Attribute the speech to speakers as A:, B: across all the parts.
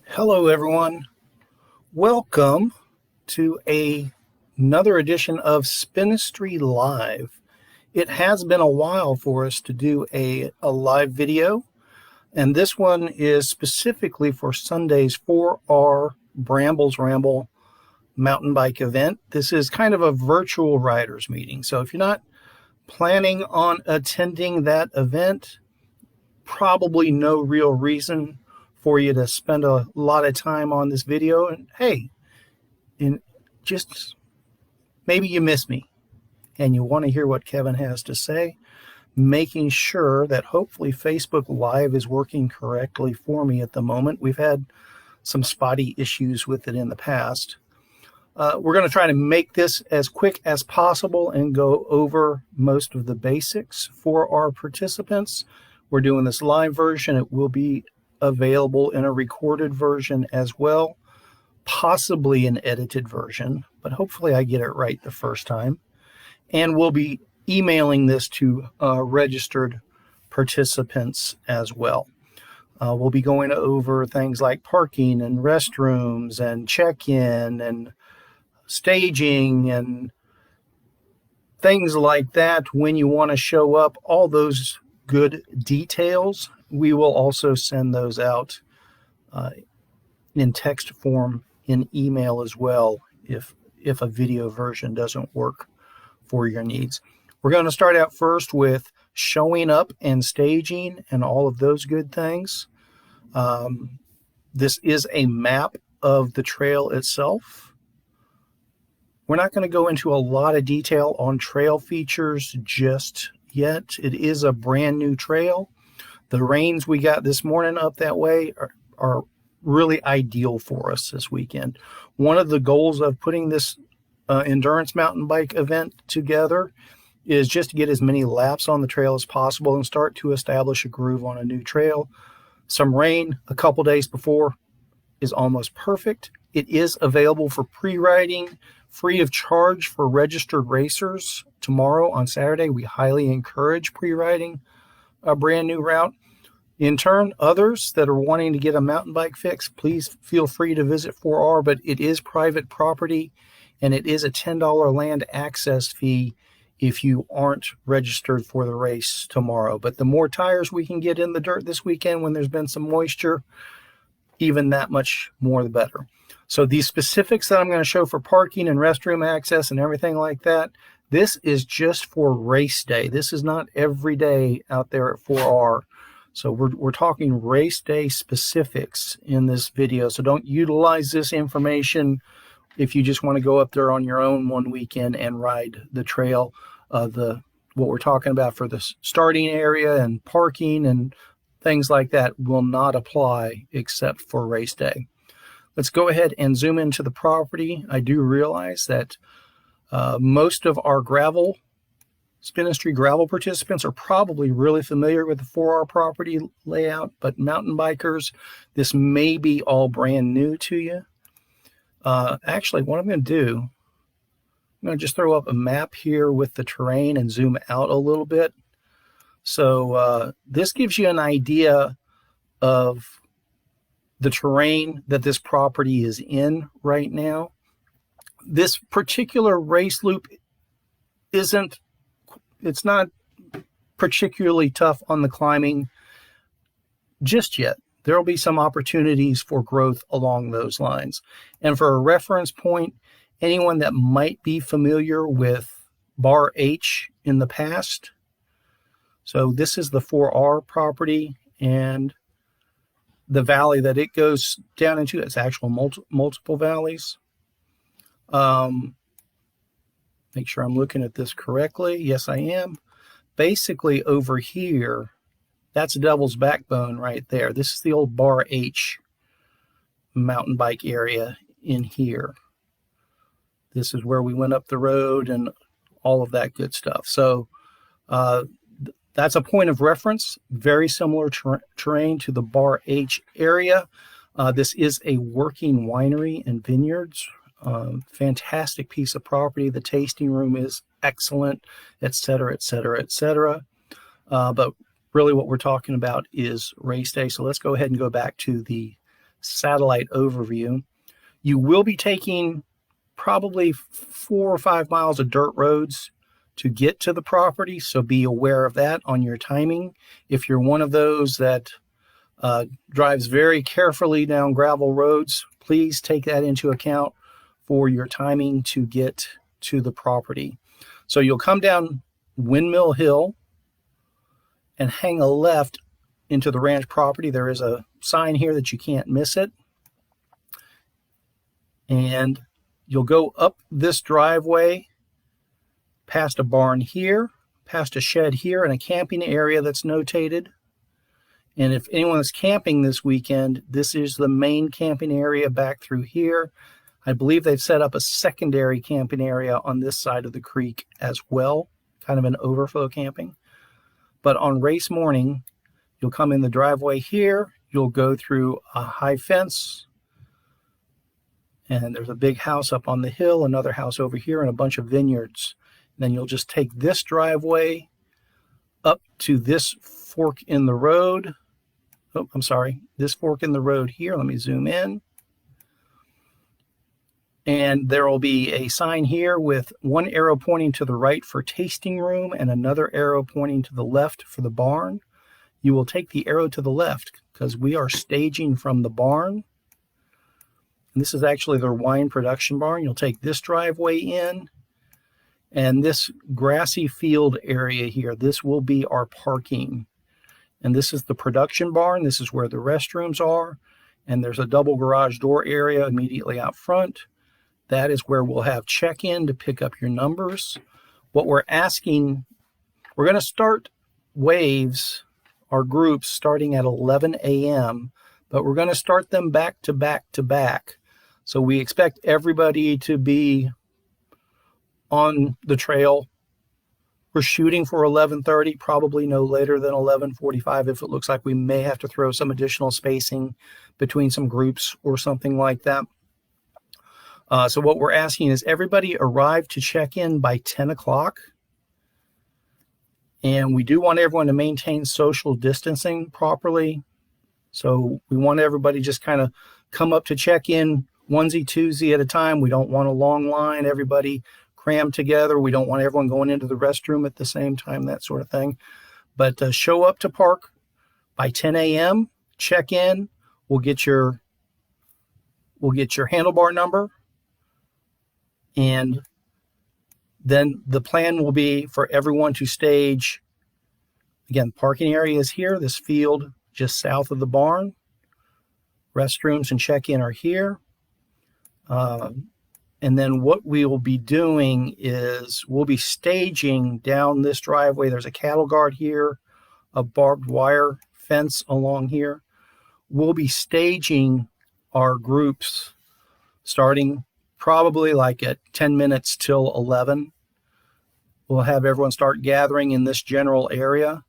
A: Hello, everyone. Welcome to another edition of Spinistry Live. It has been a while for us to do a live video, and this one is specifically for Sunday's 4R Brambles Ramble mountain bike event. This is kind of a virtual riders meeting, so if you're not planning on attending that event, probably no real reason for you to spend a lot of time on this video. And hey, just maybe you miss me and you want to hear what Kevin has to say, making sure that hopefully Facebook Live is working correctly for me at the moment. We've had some spotty issues with it in the past. We're going to try to make this as quick as possible and go over most of the basics for our participants. We're doing this live version. It will be available in a recorded version as well, possibly an edited version, but hopefully I get it right the first time. And we'll be emailing this to registered participants as well. We'll be going over things like parking and restrooms and check-in and staging and things like that when you want to show up, all those good details. We will also send those out in text form in email as well if a video version doesn't work for your needs. We're going to start out first with showing up and staging and all of those good things. This is a map of the trail itself. We're not going to go into a lot of detail on trail features just yet. It is a brand new trail. The rains we got this morning up that way are really ideal for us this weekend. One of the goals of putting this endurance mountain bike event together is just to get as many laps on the trail as possible and start to establish a groove on a new trail. Some rain a couple days before is almost perfect. It is available for pre-riding, free of charge for registered racers tomorrow on Saturday. We highly encourage pre-riding a brand new route. In turn, others that are wanting to get a mountain bike fix, please feel free to visit 4R, but it is private property and it is a $10 land access fee if you aren't registered for the race tomorrow. But the more tires we can get in the dirt this weekend when there's been some moisture, even that much more the better. So these specifics that I'm going to show for parking and restroom access and everything like that, this is just for race day. This is not every day out there at 4R. So we're talking race day specifics in this video. So don't utilize this information if you just want to go up there on your own one weekend and ride the trail. What we're talking about for the starting area and parking and things like that will not apply except for race day. Let's go ahead and zoom into the property. I do realize that most of our Spinistry gravel participants are probably really familiar with the 4R property layout, but mountain bikers, this may be all brand new to you. Actually, what I'm going to do, I'm going to just throw up a map here with the terrain and zoom out a little bit. So this gives you an idea of the terrain that this property is in right now. This particular race loop it's not particularly tough on the climbing just yet. There will be some opportunities for growth along those lines. And for a reference point, anyone that might be familiar with Bar H in the past, so this is the 4R property and the valley that it goes down into, it's actual multiple valleys. Make sure I'm looking at this correctly. Yes, I am. Basically over here, that's Devil's Backbone right there. This is the old Bar H mountain bike area in here. This is where we went up the road and all of that good stuff. So that's a point of reference, very similar terrain to the Bar H area. This is a working winery and vineyards. Fantastic piece of property. The tasting room is excellent, etc., etc., etc. But really what we're talking about is race day. So let's go ahead and go back to the satellite overview. You will be taking probably 4 or 5 miles of dirt roads to get to the property, so be aware of that on your timing. If you're one of those that drives very carefully down gravel roads, please take that into account for your timing to get to the property. So you'll come down Windmill Hill and hang a left into the ranch property. There is a sign here that you can't miss it. And you'll go up this driveway past a barn here, past a shed here, and a camping area that's notated. And if anyone is camping this weekend, this is the main camping area back through here. I believe they've set up a secondary camping area on this side of the creek as well, kind of an overflow camping. But on race morning, you'll come in the driveway here, you'll go through a high fence, and there's a big house up on the hill, another house over here, and a bunch of vineyards. And then you'll just take this driveway up to this fork in the road. Oh, I'm sorry, this fork in the road here. Let me zoom in. And there will be a sign here with one arrow pointing to the right for tasting room and another arrow pointing to the left for the barn. You will take the arrow to the left because we are staging from the barn. And this is actually their wine production barn. You'll take this driveway in, and this grassy field area here, this will be our parking. And this is the production barn. This is where the restrooms are. And there's a double garage door area immediately out front. That is where we'll have check-in to pick up your numbers. What we're asking, we're going to start waves, our groups, starting at 11 a.m., but we're going to start them back to back to back. So we expect everybody to be on the trail. We're shooting for 11:30, probably no later than 11:45 if it looks like we may have to throw some additional spacing between some groups or something like that. So what we're asking is everybody arrive to check in by 10 o'clock. And we do want everyone to maintain social distancing properly. So we want everybody just kind of come up to check in onesie, twosie at a time. We don't want a long line, everybody crammed together. We don't want everyone going into the restroom at the same time, that sort of thing. But show up to park by 10 a.m., check in. We'll get your handlebar number. And then the plan will be for everyone to stage. Again, parking area is here, this field just south of the barn. Restrooms and check-in are here. And then what we will be doing is we'll be staging down this driveway. There's a cattle guard here, a barbed wire fence along here. We'll be staging our groups starting probably like at 10 minutes till 11. We'll have everyone start gathering in this general area.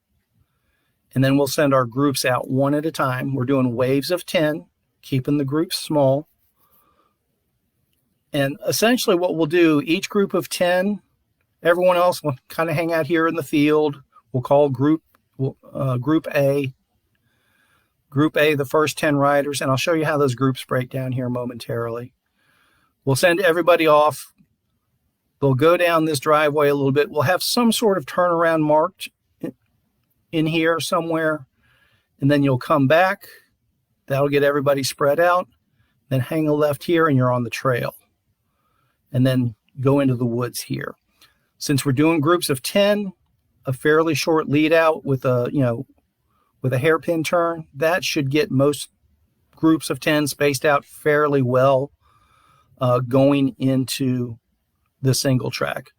A: And then we'll send our groups out one at a time. We're doing waves of 10, keeping the groups small. And essentially what we'll do, each group of 10, everyone else will kind of hang out here in the field. We'll call group A. Group A, the first 10 riders. And I'll show you how those groups break down here momentarily. We'll send everybody off. They'll go down this driveway a little bit. We'll have some sort of turnaround marked in here somewhere. And then you'll come back. That'll get everybody spread out. Then hang a left here and you're on the trail. And then go into the woods here. Since we're doing groups of 10, a fairly short lead out with a hairpin turn, that should get most groups of 10 spaced out fairly well. Going into the single track.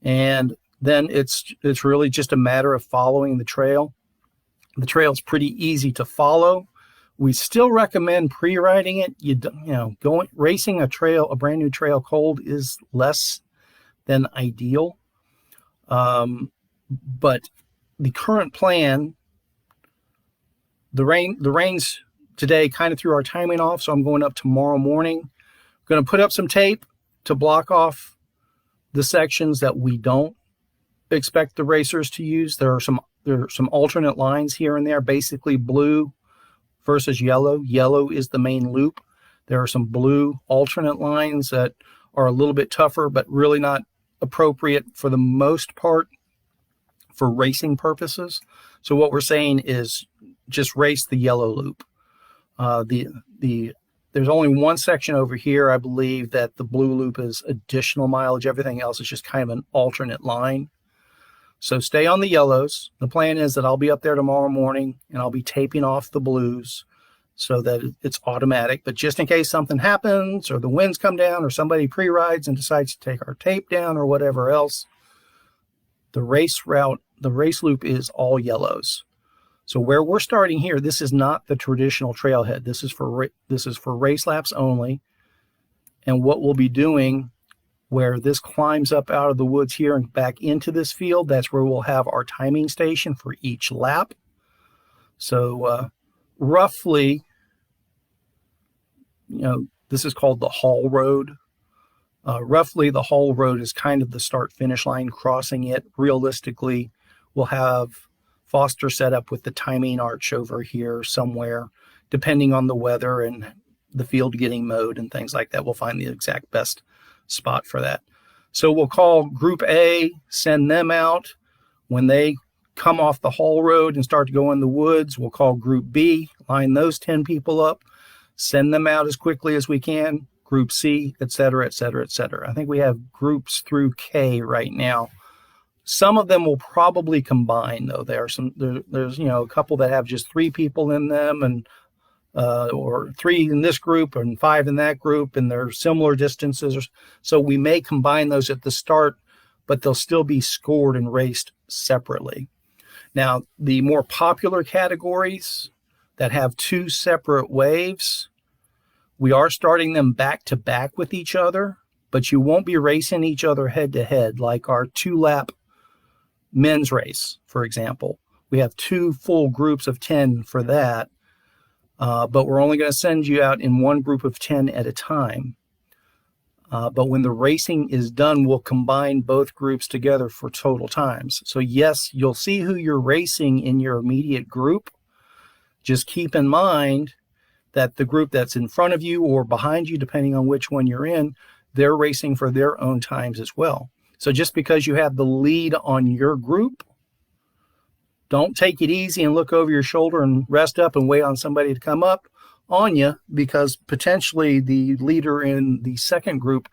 A: And then it's really just a matter of following the trail. The trail's pretty easy to follow. We still recommend pre-riding it. Racing a brand new trail cold is less than ideal. But the current plan, the rain's today kind of threw our timing off, so I'm going up tomorrow morning. Going to put up some tape to block off the sections that we don't expect the racers to use. There are some alternate lines here and there, basically blue versus yellow. Yellow is the main loop. There are some blue alternate lines that are a little bit tougher, but really not appropriate for the most part for racing purposes. So what we're saying is just race the yellow loop. There's only one section over here, I believe, that the blue loop is additional mileage. Everything else is just kind of an alternate line. So stay on the yellows. The plan is that I'll be up there tomorrow morning and I'll be taping off the blues so that it's automatic. But just in case something happens or the winds come down or somebody pre-rides and decides to take our tape down or whatever else, the race route, the race loop is all yellows. So where we're starting here, this is not the traditional trailhead. This is for race laps only. And what we'll be doing, where this climbs up out of the woods here and back into this field, that's where we'll have our timing station for each lap. So roughly, this is called the haul road. Roughly, the haul road is kind of the start-finish line. Crossing it, realistically, we'll have Foster set up with the timing arch over here somewhere, depending on the weather and the field getting mowed and things like that. We'll find the exact best spot for that. So we'll call Group A, send them out. When they come off the haul road and start to go in the woods, we'll call Group B, line those 10 people up, send them out as quickly as we can. Group C, et cetera, et cetera, et cetera. I think we have groups through K right now. Some of them will probably combine, though. There's a couple that have just 3 people in them, and or 3 in this group and 5 in that group, and they're similar distances. So we may combine those at the start, but they'll still be scored and raced separately. Now, the more popular categories that have 2 separate waves, we are starting them back to back with each other, but you won't be racing each other head to head like our 2-lap men's race, for example. We have 2 full groups of 10 for that, but we're only going to send you out in one group of 10 at a time. But when the racing is done, we'll combine both groups together for total times. So yes, you'll see who you're racing in your immediate group. Just keep in mind that the group that's in front of you or behind you, depending on which one you're in, they're racing for their own times as well. So just because you have the lead on your group, don't take it easy and look over your shoulder and rest up and wait on somebody to come up on you, because potentially the leader in the second group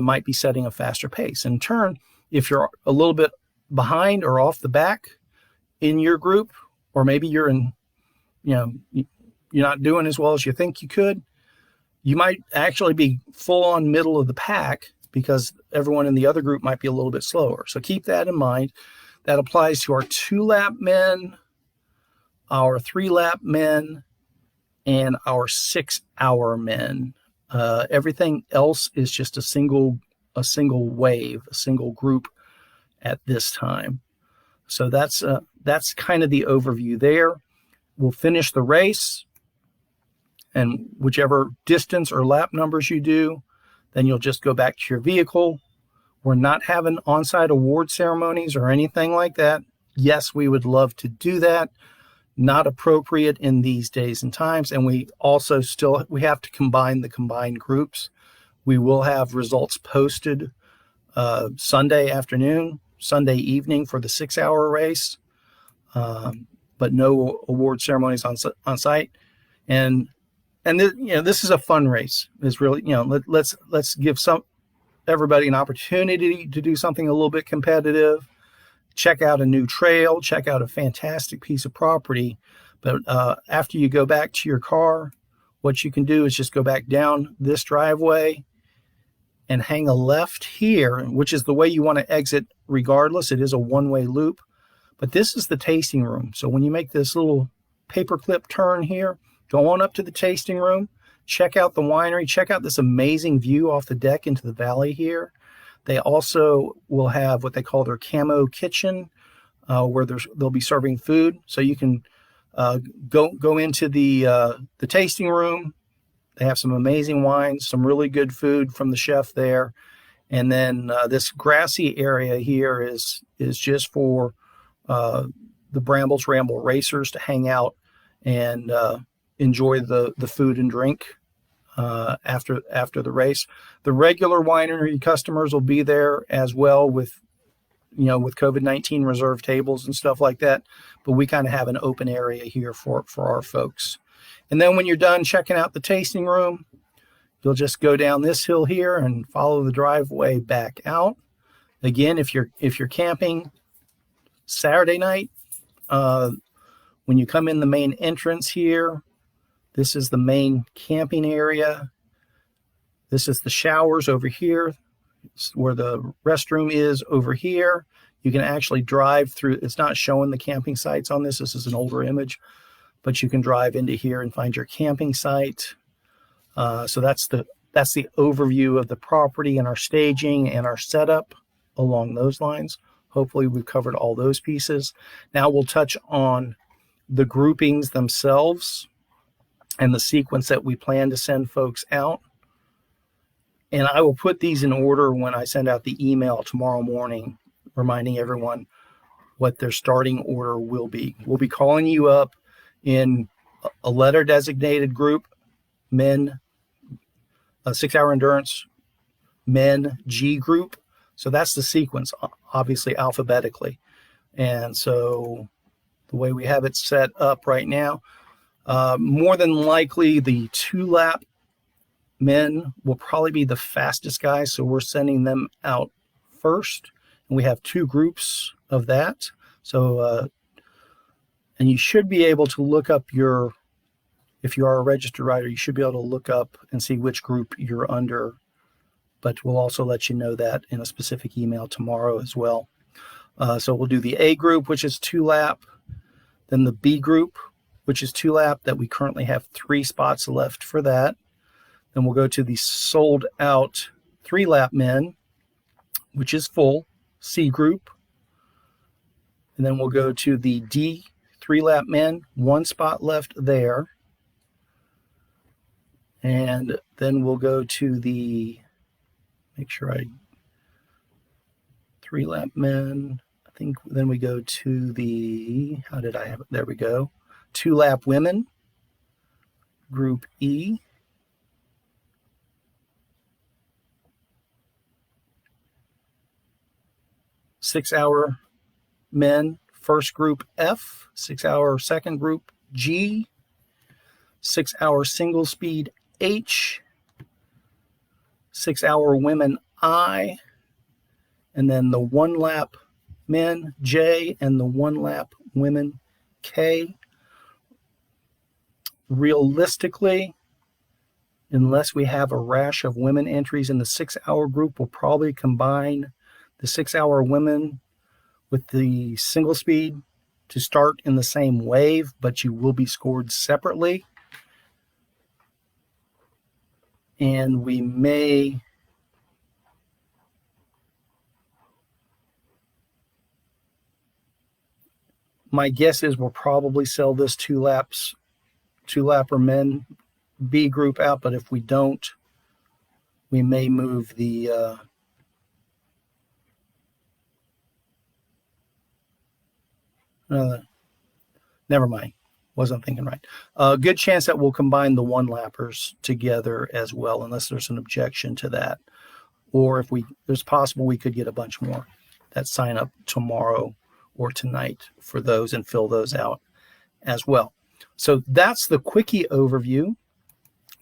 A: might be setting a faster pace. In turn, if you're a little bit behind or off the back in your group, or maybe you're you're not doing as well as you think you could, you might actually be full on middle of the pack because everyone in the other group might be a little bit slower. So keep that in mind. That applies to our 2-lap men, our 3-lap men, and our 6-hour men. Everything else is just a single wave, a single group at this time. So that's kind of the overview there. We'll finish the race, and whichever distance or lap numbers you do, then you'll just go back to your vehicle. We're not having on-site award ceremonies or anything like that. Yes, we would love to do that. Not appropriate in these days and times. And we also we have to combine the combined groups. We will have results posted Sunday afternoon, Sunday evening for the 6-hour race, but no award ceremonies on site. And this is a fun race. It's really, let's give everybody an opportunity to do something a little bit competitive. Check out a new trail, check out a fantastic piece of property. But after you go back to your car, what you can do is just go back down this driveway and hang a left here, which is the way you want to exit regardless. It is a one-way loop. But this is the tasting room. So when you make this little paperclip turn here, go on up to the tasting room, check out the winery, check out this amazing view off the deck into the valley here. They also will have what they call their camo kitchen, where they'll be serving food. So you can go into the tasting room. They have some amazing wines, some really good food from the chef there. And then this grassy area here is just for the Brambles Ramble racers to hang out and enjoy the food and drink after the race. The regular winery customers will be there as well with COVID-19 reserved tables and stuff like that. But we kind of have an open area here for our folks. And then when you're done checking out the tasting room, you'll just go down this hill here and follow the driveway back out. Again, if you're camping Saturday night, when you come in the main entrance here, this is the main camping area. This is the showers over here, where the restroom is over here. You can actually drive through. It's not showing the camping sites on this. This is an older image, but you can drive into here and find your camping site. So that's the overview of the property and our staging and our setup along those lines. Hopefully we've covered all those pieces. Now we'll touch on the groupings themselves and the sequence that we plan to send folks out. And I will put these in order when I send out the email tomorrow morning, reminding everyone what their starting order will be. We'll be calling you up in a letter designated group, men, 6-hour endurance, men, G group. So that's the sequence, obviously alphabetically. And so the way we have it set up right now, more than likely the 2-lap men will probably be the fastest guys. So we're sending them out first. And we have 2 groups of that. So, and you should be able to look up if you are a registered rider, you should be able to look up and see which group you're under. But we'll also let you know that in a specific email tomorrow as well. So we'll do the A group, which is 2-lap. Then the B group, which is 2-lap, that we currently have 3 spots left for that. Then we'll go to the sold out 3-lap men, which is full, C group. And then we'll go to the D 3-lap men, 1 spot left there. And then we'll go to the, make sure 3-lap men. I think then we go to the, how did I have it? There we go. 2-lap women, group E. Six-hour men, first group F. 6-hour second group G. 6-hour single speed H. 6-hour women I. And then the 1-lap men J and the 1-lap women K. Realistically, unless we have a rash of women entries in the 6-hour group, we'll probably combine the 6-hour women with the single speed to start in the same wave, but you will be scored separately. And we may my guess is we'll probably sell this 2-lapper men B group out, but if we don't, we may move the never mind. Wasn't thinking right. Good chance that we'll combine the 1-lappers together as well, unless there's an objection to that. Or if there's possible we could get a bunch more that sign up tomorrow or tonight for those and fill those out as well. So that's the quickie overview.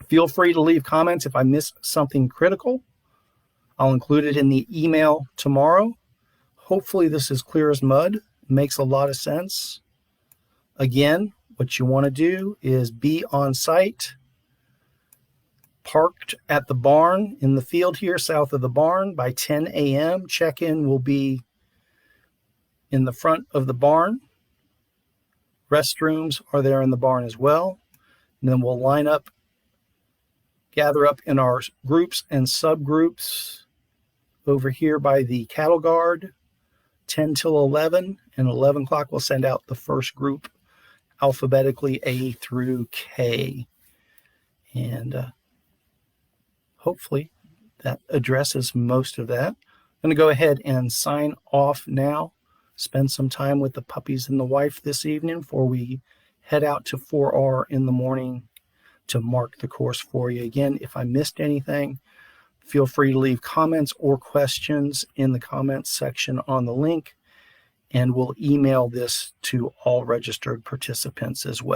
A: Feel free to leave comments if I missed something critical. I'll include it in the email tomorrow. Hopefully this is clear as mud. Makes a lot of sense. Again, what you want to do is be on site, parked at the barn in the field here south of the barn by 10 a.m. Check-in will be in the front of the barn. Restrooms are there in the barn as well. And then we'll line up, gather up in our groups and subgroups over here by the cattle guard, 10 till 11, and 11 o'clock we'll send out the first group alphabetically A through K. And hopefully that addresses most of that. I'm going to go ahead and sign off now. Spend some time with the puppies and the wife this evening before we head out to 4R in the morning to mark the course for you. Again, if I missed anything, feel free to leave comments or questions in the comments section on the link, and we'll email this to all registered participants as well.